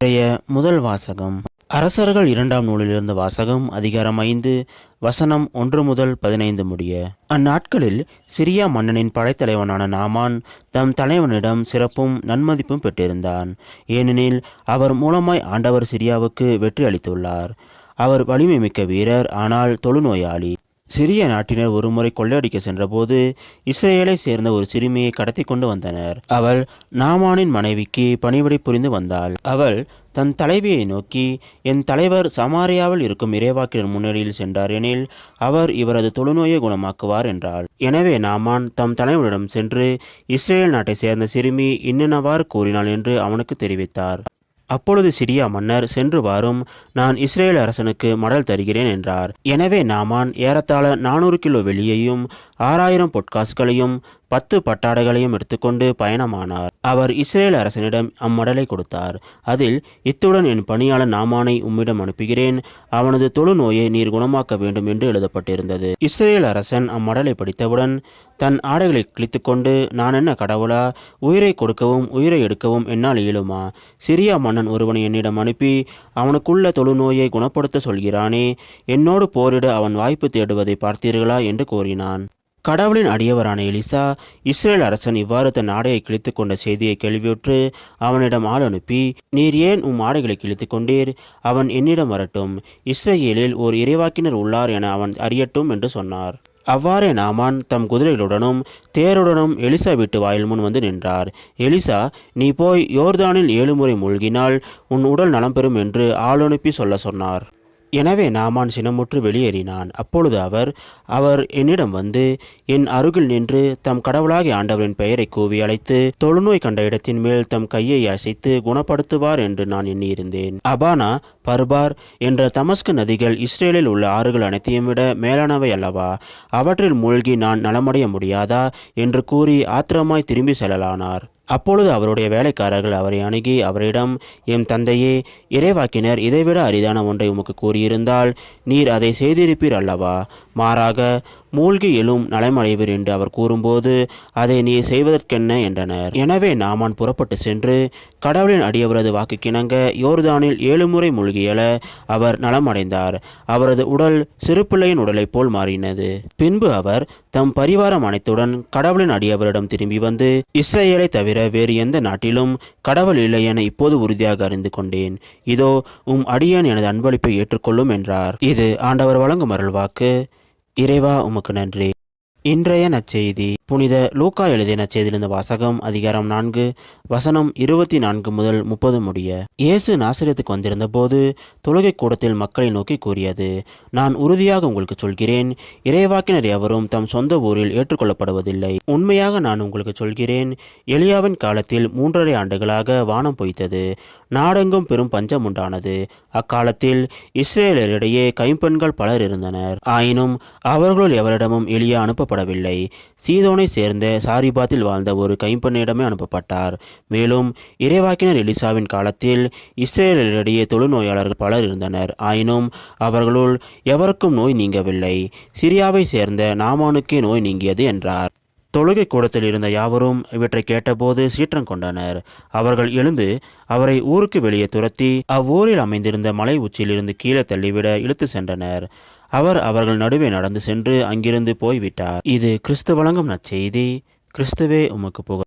இன்றைய முதல் வாசகம் அரசர்கள் 2ஆம் நூலிலிருந்து வாசகம். அதிகாரம் 5 வசனம் 1 முதல் 15 முடிய. அந்நாட்களில் சிரியா மன்னனின் படைத்தலைவனான நாமான் தம் தலைவனிடம் சிறப்பும் நன்மதிப்பும் பெற்றிருந்தான். ஏனெனில் அவர் மூலமாய் ஆண்டவர் சிரியாவுக்கு வெற்றி அளித்துள்ளார். அவர் வலிமை மிக்க வீரர், ஆனால் தொழுநோயாளி. சிரிய நாட்டினர் ஒருமுறை கொள்ளையடிக்க சென்றபோது இஸ்ரேலை சேர்ந்த ஒரு சிறுமியை கடத்தி கொண்டு வந்தனர். அவள் நாமானின் மனைவிக்கு பணிவிடை புரிந்து வந்தாள். அவள் தன் தலைவியை நோக்கி, என் தலைவர் சமாரியாவில் இருக்கும் இறைவாக்கினர் முன்னணியில் சென்றார் எனில் அவர் இவரது தொழுநோயை குணமாக்குவார் என்றாள். எனவே நாமான் தம் தலைவனிடம் சென்று இஸ்ரேல் நாட்டை சேர்ந்த சிறுமி இன்னென்னவாறு கூறினாள் என்று அவனுக்கு தெரிவித்தார். அப்பொழுது சிரியா மன்னர், சென்று வாரும், நான் இஸ்ரேல் அரசனுக்கு மடல் தருகிறேன் என்றார். எனவே நாமான் ஏறத்தாழ 400 கிலோ வெள்ளியையும் 6000 பொற்காசுகளையும் 10 பட்டாடைகளையும் எடுத்துக்கொண்டு பயணமானார். அவர் இஸ்ரேல் அரசனிடம் அம்மடலை கொடுத்தார். அதில், இத்துடன் என் பணியாளர் நாமானை உம்மிடம் அனுப்புகிறேன், அவனது தொழுநோயை நீர் குணமாக்க வேண்டும் என்று எழுதப்பட்டிருந்தது. இஸ்ரேல் அரசன் அம்மடலை படித்தவுடன் தன் ஆடைகளை கிழித்து கொண்டு, நான் என்ன கடவுளா? உயிரை கொடுக்கவும் உயிரை எடுக்கவும் என்னால் இயலுமா? சிரியா மன்னன் ஒருவனை என்னிடம் அனுப்பி அவனுக்குள்ள தொழுநோயை குணப்படுத்த சொல்கிறானே, என்னோடு போரிட அவன் வாய்ப்பு தேடுவதை பார்த்தீர்களா என்று கூறினான். கடவுளின் அடியவரான எலிசா இஸ்ரேல் அரசன் இவ்வாறு தன் ஆடையை கிழித்து கொண்ட செய்தியை கேள்வியுற்று அவனிடம் ஆள் அனுப்பி, நீர் ஏன் உம் ஆடைகளை கிழித்து கொண்டீர்? அவன் என்னிடம் வரட்டும், இஸ்ரேலில் ஓர் இறைவாக்கினர் உள்ளார் என அவன் அறியட்டும் என்று சொன்னார். அவ்வாறே நாமான் தம் குதிரைகளுடனும் தேருடனும் எலிசா வீட்டு வாயில் முன் வந்து நின்றார். எலிசா, நீ போய் யோர்தானில் 7 முறை மூழ்கினால் உன் உடல் நலம் பெறும் என்று ஆள் அனுப்பி சொன்னார். எனவே நாமான் சினமுற்று வெளியேறினான். அப்பொழுது அவர் என்னிடம் வந்து என் அருகில் நின்று தம் கடவுளாகிய ஆண்டவரின் பெயரை கூவி அழைத்து தொழுநோய் கண்ட இடத்தின் மேல் தம் கையை அசைத்து குணப்படுத்துவார் என்று நான் எண்ணியிருந்தேன். அபானா, பர்பார் என்ற தமஸ்கு நதிகள் இஸ்ரேலில் உள்ள ஆறுகள் அனைத்தையும் விட மேலானவை அல்லவா? அவற்றில் மூழ்கி நான் நலமடைய முடியாதா என்று கூறி ஆத்திரமாய் திரும்பி செல்லலானார். அப்பொழுது அவருடைய வேலைக்காரர்கள் அவரை அணுகி அவரிடம், எம் தந்தையே, இறைவாக்கினர் இதைவிட அரிதான ஒன்றை உமக்கு கூறியிருந்தால் நீர் அதை செய்திருப்பீர் அல்லவா? மாறாக மூழ்கி எழும் நலமடைவீர் என்று அவர் கூறும்போது அதை நீ செய்வதற்கென்ன என்றனர். எனவே நாமான் புறப்பட்டு சென்று கடவுளின் அடியவரது வாக்குக்கிணங்க யோர்தானில் 7 முறை மூழ்கியல அவர் நலமடைந்தார். அவரது உடல் சிறுபிள்ளையின் உடலைப் போல் மாறினது. பின்பு அவர் தம் பரிவாரம் அனைத்துடன் கடவுளின் அடியவரிடம் திரும்பி வந்து, இஸ்ரேலை தவிர வேறு எந்த நாட்டிலும் கடவுள் இல்லை என இப்போது உறுதியாக அறிந்து கொண்டேன். இதோ உம் அடியேன் எனது அன்பளிப்பை ஏற்றுக்கொள்ளும் என்றார். இது ஆண்டவர் வழங்கும் அருள்வாக்கு. இறைவா, உமக்கு நன்றி. இன்றைய நற்செய்தி புனித லூக்கா எழுதிய நற்செய்தியிலிருந்து வாசகம். அதிகாரம் 4 வசனம் 24 முதல் 30 முடிய. இயேசு நாசரேத்துக்கு வந்திருந்த போது தொழுகை கூடத்தில் மக்களை நோக்கி கூறியது, நான் உறுதியாக உங்களுக்கு சொல்கிறேன், இறைவாக்கினர் எவரும் தம் சொந்த ஊரில் ஏற்றுக்கொள்ளப்படுவதில்லை. உண்மையாக நான் உங்களுக்கு சொல்கிறேன், எலியாவின் காலத்தில் 3½ ஆண்டுகளாக வானம் பொய்த்தது, நாடெங்கும் பெரும் பஞ்சம் உண்டானது. அக்காலத்தில் இஸ்ரேலரிடையே கைம்பெண்கள் பலர் இருந்தனர். ஆயினும் அவர்களுள் எவரிடமும் எலியா அனுப்பப்படவில்லை. சீதோனை சேர்ந்த சாரிபாத்தில் வாழ்ந்த ஒரு கைம்பெண்ணிடமே அனுப்பப்பட்டார். மேலும் இறைவாக்கினர் எலிசாவின் காலத்தில் இஸ்ரேலரிடையே தொழுநோயாளர்கள் பலர் இருந்தனர். ஆயினும் அவர்களுள் எவருக்கும் நோய் நீங்கவில்லை. சிரியாவை சேர்ந்த நாமானுக்கே நோய் நீங்கியது என்றார். தொழுகை கூடத்தில் இருந்த யாவரும் இவற்றை கேட்டபோது சீற்றம் கொண்டனர். அவர்கள் எழுந்து அவரை ஊருக்கு வெளியே துரத்தி அவ்வூரில் அமைந்திருந்த மலை உச்சியிலிருந்து கீழே தள்ளிவிட இழுத்து சென்றனர். அவர் அவர்கள் நடுவே நடந்து சென்று அங்கிருந்து போய்விட்டார். இது கிறிஸ்து வழங்கும் நற்செய்தி. கிறிஸ்துவே உமக்கு புகழ்.